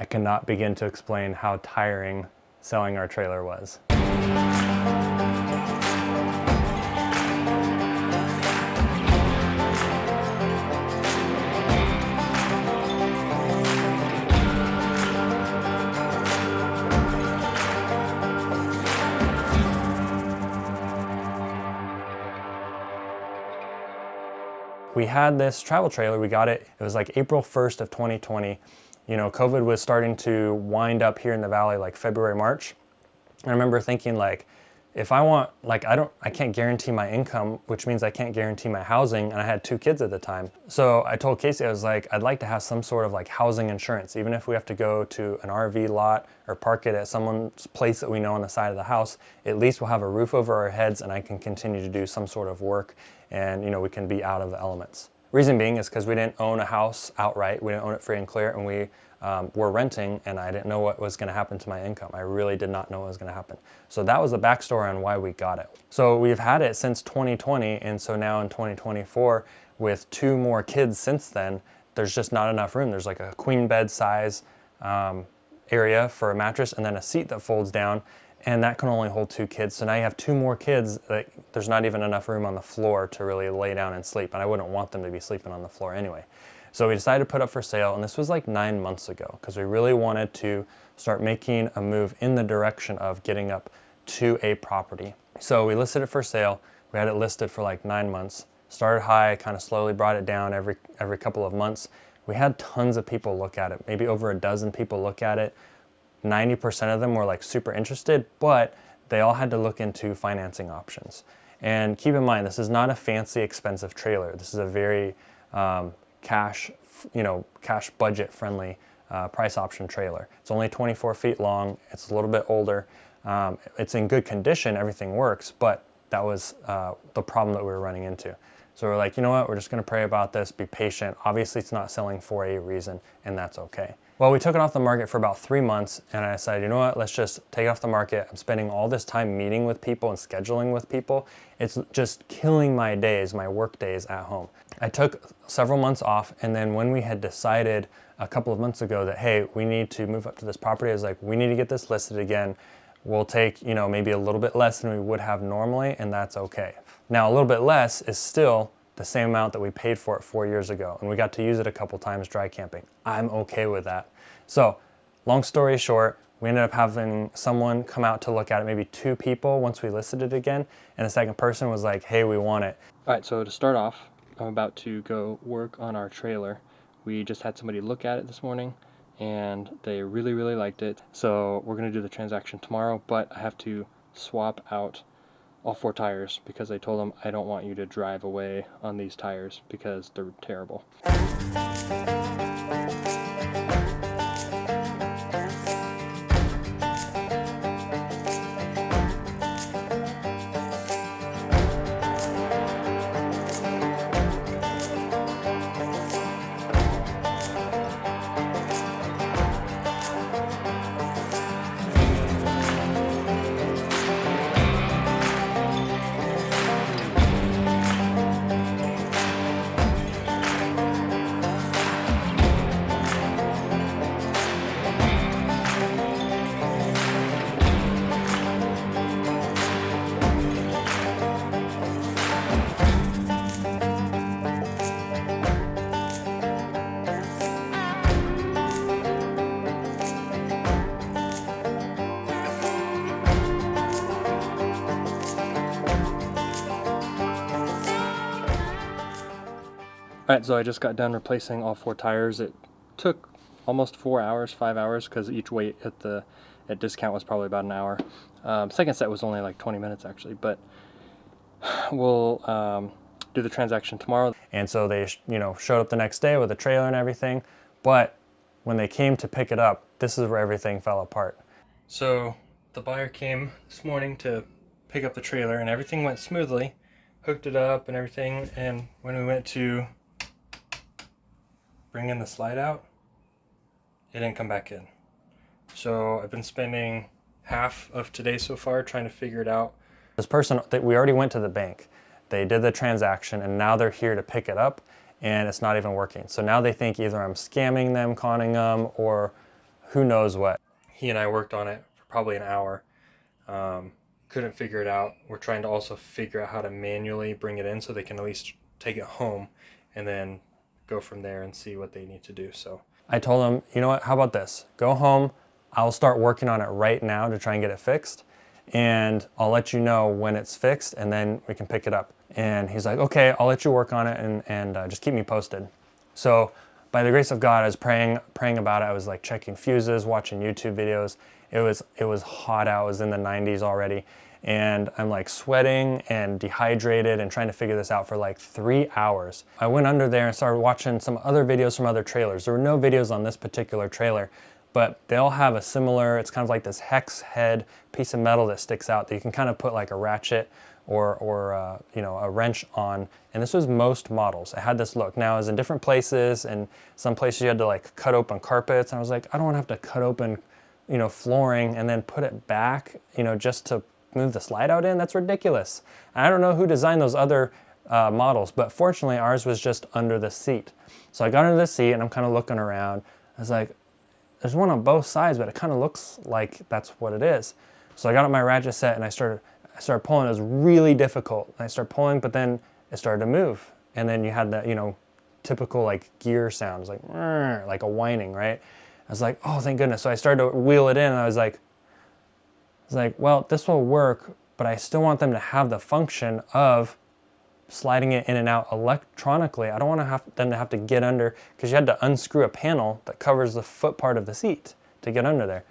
I cannot begin to explain how tiring selling our trailer was. We had this travel trailer, we got it was like April 1st of 2020. You know, COVID was starting to wind up here in the valley like February, March. I remember thinking like, if I want, like I can't guarantee my income, which means I can't guarantee my housing, and I had 2 kids at the time. So I told Casey, I was like, I'd like to have some sort of like housing insurance, even if we have to go to an RV lot or park it at someone's place that we know on the side of the house, at least we'll have a roof over our heads and I can continue to do some sort of work, and you know, we can be out of the elements. Reason being is because we didn't own a house outright, we didn't own it free and clear, and we were renting, and I didn't know what was going to happen to my income. I really did not know what was going to happen. So that was the backstory on why we got it. So we've had it since 2020, and so now in 2024, with 2 more kids since then, there's just not enough room. There's like a queen bed size area for a mattress, and then a seat that folds down, and that can only hold 2 kids. So now you have 2 more kids, there's not even enough room on the floor to really lay down and sleep, and I wouldn't want them to be sleeping on the floor anyway. So we decided to put up for sale, and this was like 9 months ago, because we really wanted to start making a move in the direction of getting up to a property. So we listed it for sale. We had it listed for like 9 months. Started high, kind of slowly brought it down every couple of months. We had tons of people look at it, maybe over a dozen people look at it. 90% of them were like super interested, but they all had to look into financing options. And keep in mind, this is not a fancy, expensive trailer. This is a very cash budget friendly price option trailer. It's only 24 feet long. It's a little bit older. It's in good condition. Everything works, but that was the problem that we were running into. So we're like, you know what? We're just going to pray about this, be patient. Obviously, it's not selling for a reason, and that's okay. Well, we took it off the market for about 3 months, and I decided, you know what? Let's just take it off the market. I'm spending all this time meeting with people and scheduling with people. It's just killing my days, my work days at home. I took several months off, and then when we had decided a couple of months ago that, hey, we need to move up to this property, I was like, we need to get this listed again. We'll take, you know, maybe a little bit less than we would have normally, and that's okay. Now, a little bit less is still the same amount that we paid for it 4 years ago, and we got to use it a couple times dry camping. I'm okay with that. So, long story short, we ended up having someone come out to look at it, maybe 2 people once we listed it again, and the second person was like, hey, we want it. All right, so to start off, I'm about to go work on our trailer. We just had somebody look at it this morning, and they really, really liked it. So we're gonna do the transaction tomorrow, but I have to swap out all 4 tires because I told them I don't want you to drive away on these tires because they're terrible. Alright, so I just got done replacing all 4 tires. It took almost 4 hours, 5 hours, because each weight at discount was probably about an hour. Second set was only like 20 minutes actually, but we'll do the transaction tomorrow. And so they showed up the next day with a trailer and everything, but when they came to pick it up, this is where everything fell apart. So the buyer came this morning to pick up the trailer and everything went smoothly, hooked it up and everything, and when we went to bring in the slide out, it didn't come back in. So I've been spending half of today so far trying to figure it out. This person, we already went to the bank. They did the transaction and now they're here to pick it up and it's not even working. So now they think either I'm scamming them, conning them, or who knows what. He and I worked on it for probably an hour. Couldn't figure it out. We're trying to also figure out how to manually bring it in so they can at least take it home and then go from there and see what they need to do. So I told him, you know what, how about this? Go home. I'll start working on it right now to try and get it fixed. And I'll let you know when it's fixed and then we can pick it up. And he's like, okay, I'll let you work on it and just keep me posted. So by the grace of God, I was praying about it. I was like checking fuses, watching YouTube videos. It was hot out. It was in the 90s already. And I'm like sweating and dehydrated and trying to figure this out for like 3 hours. I went under there and started watching some other videos from other trailers. There were no videos on this particular trailer, but they all have a similar, it's kind of like this hex head piece of metal that sticks out that you can kind of put like a ratchet or you know, a wrench on. And this was most models. It had this look. Now it was in different places, and some places you had to like cut open carpets. And I was like, I don't want to have to cut open, you know, flooring and then put it back, you know, just to move the slide out in. That's ridiculous. And I don't know who designed those other models, but fortunately ours was just under the seat. So I got under the seat and I'm kind of looking around. I was like, there's one on both sides, but it kind of looks like that's what it is. So I got up my ratchet set and I started pulling. It was really difficult. And I started pulling, but then it started to move. And then you had that, you know, typical like gear sounds, like a whining, right? I was like, oh, thank goodness. So I started to wheel it in and I was like, well, this will work, but I still want them to have the function of sliding it in and out electronically. I don't want them to have to get under, because you had to unscrew a panel that covers the foot part of the seat to get under there.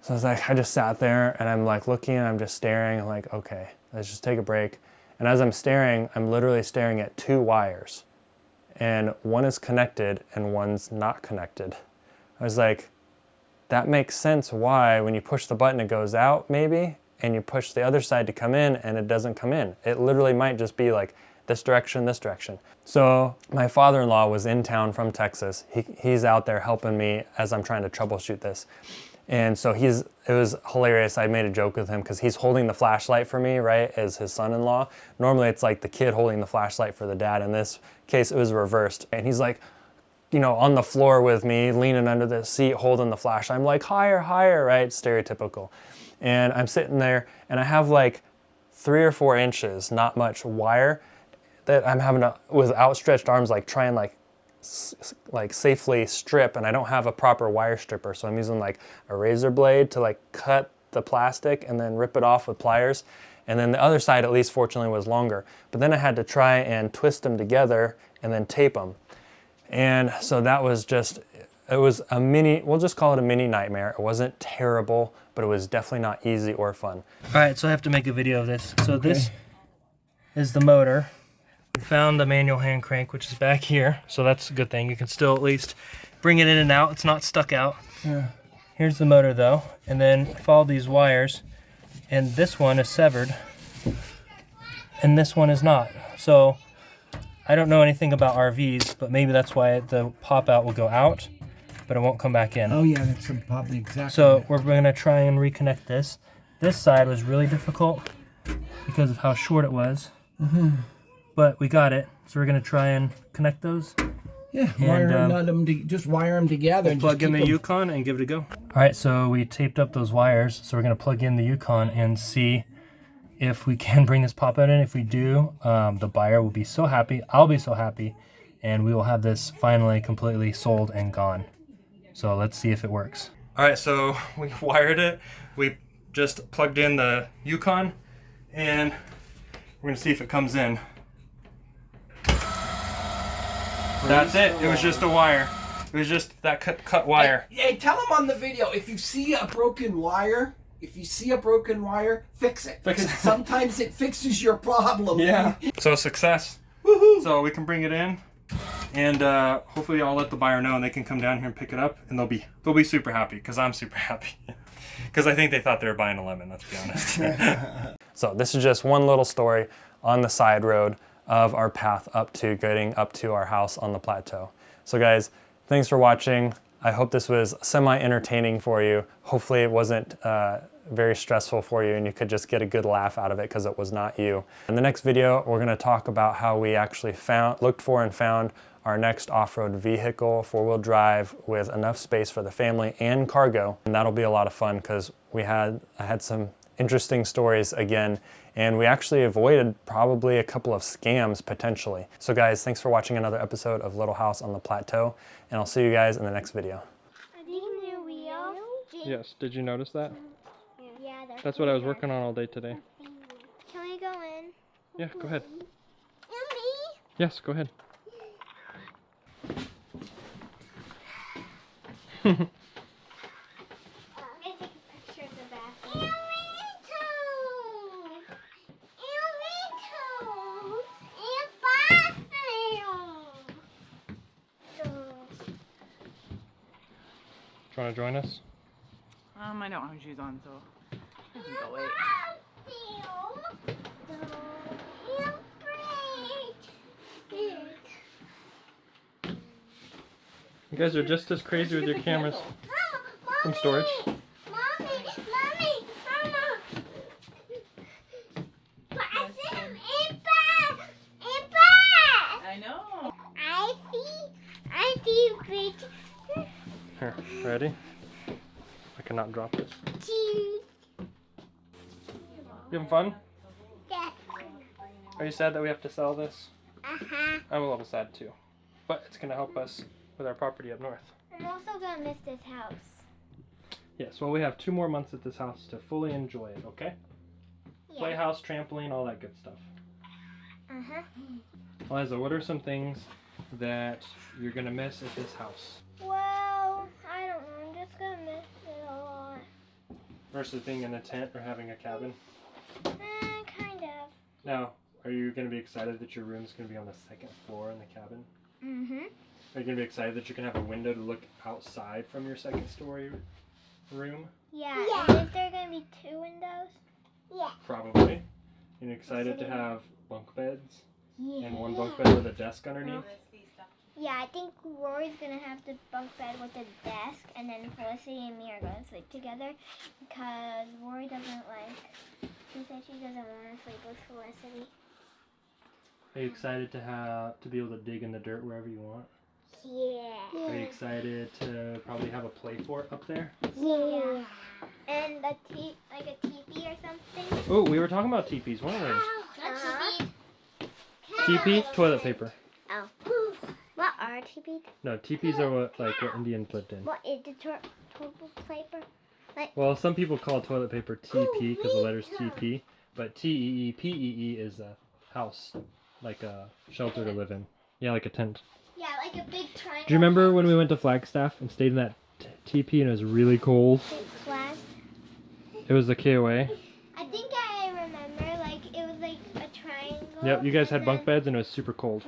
So I was like, I just sat there and I'm like looking and I'm just staring. I'm like, okay, let's just take a break. And as I'm staring, I'm literally staring at 2 wires, and one is connected and one's not connected. I was like, that makes sense why when you push the button it goes out maybe, and you push the other side to come in and it doesn't come in. It literally might just be like this direction, this direction. So my father-in-law was in town from Texas. He's out there helping me as I'm trying to troubleshoot this. And so it was hilarious. I made a joke with him because he's holding the flashlight for me, right, as his son-in-law. Normally it's like the kid holding the flashlight for the dad. In this case, it was reversed. And he's like, you know, on the floor with me, leaning under the seat, holding the flashlight. I'm like, higher, higher, right? Stereotypical. And I'm sitting there and I have like 3 or 4 inches, not much wire, that I'm having to, with outstretched arms, like try and like safely strip, and I don't have a proper wire stripper. So I'm using like a razor blade to like cut the plastic and then rip it off with pliers. And then the other side, at least fortunately, was longer. But then I had to try and twist them together and then tape them. And so that was just, it was a mini, we'll just call it a mini nightmare. It wasn't terrible, but it was definitely not easy or fun. All right, so I have to make a video of this. So this is the motor. We found the manual hand crank, which is back here. So that's a good thing. You can still at least bring it in and out. It's not stuck out. Yeah. Here's the motor though. And then follow these wires. And this one is severed. And this one is not. So I don't know anything about RVs, but maybe that's why the pop out will go out, but it won't come back in. Oh yeah, that's probably exactly. So we're gonna try and reconnect this. This side was really difficult because of how short it was, but we got it. So we're gonna try and connect those. Yeah, just wire them together. And plug in the Yukon and give it a go. All right, so we taped up those wires. So we're gonna plug in the Yukon and see if we can bring this pop out in. If we do, the buyer will be so happy, I'll be so happy, and we will have this finally completely sold and gone. So let's see if it works. All right, so we wired it. We just plugged in the Yukon, and we're gonna see if it comes in. That's it. It was just a wire. It was just that cut wire. Hey, tell them on the video, if you see a broken wire, fix it. Because sometimes it fixes your problem. Yeah. So success. Woohoo! So we can bring it in, and hopefully I'll let the buyer know, and they can come down here and pick it up, and they'll be super happy, because I'm super happy. Because I think they thought they were buying a lemon, let's be honest. So this is just one little story on the side road of our path up to getting up to our house on the plateau. So guys, thanks for watching. I hope this was semi-entertaining for you. Hopefully it wasn't very stressful for you and you could just get a good laugh out of it because it was not you. In the next video, we're going to talk about how we actually looked for and found our next off-road vehicle, 4-wheel drive with enough space for the family and cargo. And that'll be a lot of fun because I had some interesting stories again, and we actually avoided probably a couple of scams potentially. So guys, thanks for watching another episode of Little House on the Plateau, and I'll see you guys in the next video. Are these new wheels? Yes, did you notice that? Yeah, That's what I was working on all day today. Can we go in? Yeah, go ahead. Mommy? Yes, go ahead. I'm gonna take a picture of the bathroom. Do you want to join us? I don't have shoes on, so I can go wait. You guys are just as crazy with your cameras. Some storage. I know. I see great Here, ready? I cannot drop this. cheese. You having fun? Yeah. Are you sad that we have to sell this? Uh-huh. I'm a little sad too. But it's going to help us with our property up north. I'm also gonna miss this house. Yes, well we have 2 more months at this house to fully enjoy it, okay? Yeah. Playhouse, trampoline, all that good stuff. Uh-huh. Eliza, what are some things that you're going to miss at this house? Well, I don't know. I'm just gonna miss it a lot. Versus being in a tent or having a cabin? Kind of. Now, are you going to be excited that your room's going to be on the 2nd floor in the cabin? Mm-hmm. Are you going to be excited that you can have a window to look outside from your 2nd story room? Yeah. And is there gonna be 2 windows? Yeah. Probably. And excited to have bunk beds? Yeah. And one bunk bed with a desk underneath? Yeah, I think Rory's gonna have the bunk bed with a desk, and then Felicity and me are gonna sleep together because Rory doesn't like. She said she doesn't want to sleep with Felicity. Are you excited to be able to dig in the dirt wherever you want? Yeah. Are you excited to probably have a play fort up there? Yeah. And like a teepee or something. Oh, we were talking about teepees. One of those. Uh-huh. Teepee, toilet paper. Oh. What are teepees? No, teepees are what Indians lived in. What is the toilet paper? Well, some people call toilet paper TP because the letter's TP, but TEEPEE is a house, like a shelter to live in. Yeah, like a tent. Yeah, like a big triangle. Do you remember when we went to Flagstaff and stayed in that TP and it was really cold? Big flag. It was the KOA. I think I remember, like, it was like a triangle. Yep, you guys had and bunk then- beds and it was super cold.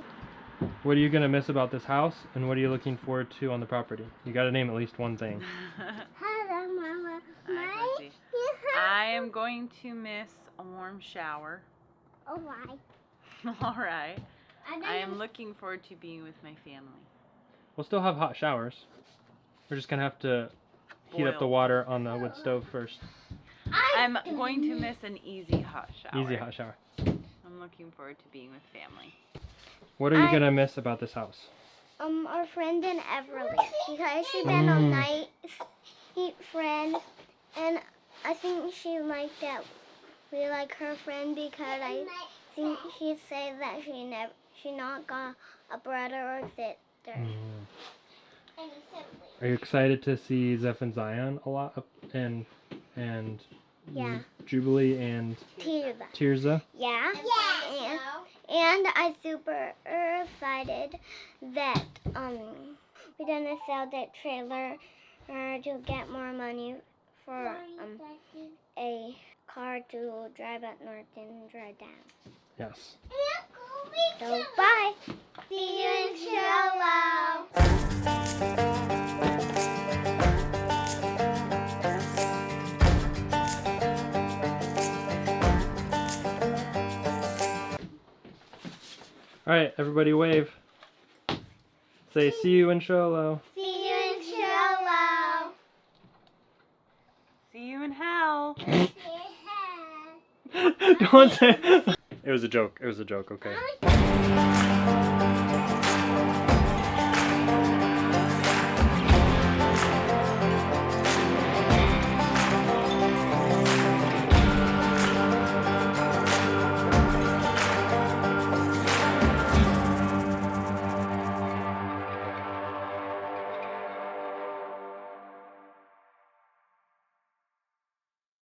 What are you going to miss about this house and what are you looking forward to on the property? You got to name at least one thing. Hello, Mama. Hi, Pussy. I am going to miss a warm shower. Oh, why? All right. I am looking forward to being with my family. We'll still have hot showers. We're just going to have to heat up the Boil. water on the wood stove first. I'm going to miss an easy hot shower. Easy hot shower. I'm looking forward to being with family. What are you going to miss about this house? Our friend in Everly, because she's been a nice friend, and I think she liked that we like her friend because I think she said that she not got a brother or sister. And a sibling. Are you excited to see Zeph and Zion a lot and Yeah. Jubilee and Tirza. Tirza? Yeah. And I'm super excited that we're gonna sell that trailer to get more money for a car to drive up north and drive down. Yes. So bye. See you inshallah. All right, everybody wave. Say see you inshallah. See you inshallah. See you in hell. Don't say. It was a joke. It was a joke. Okay.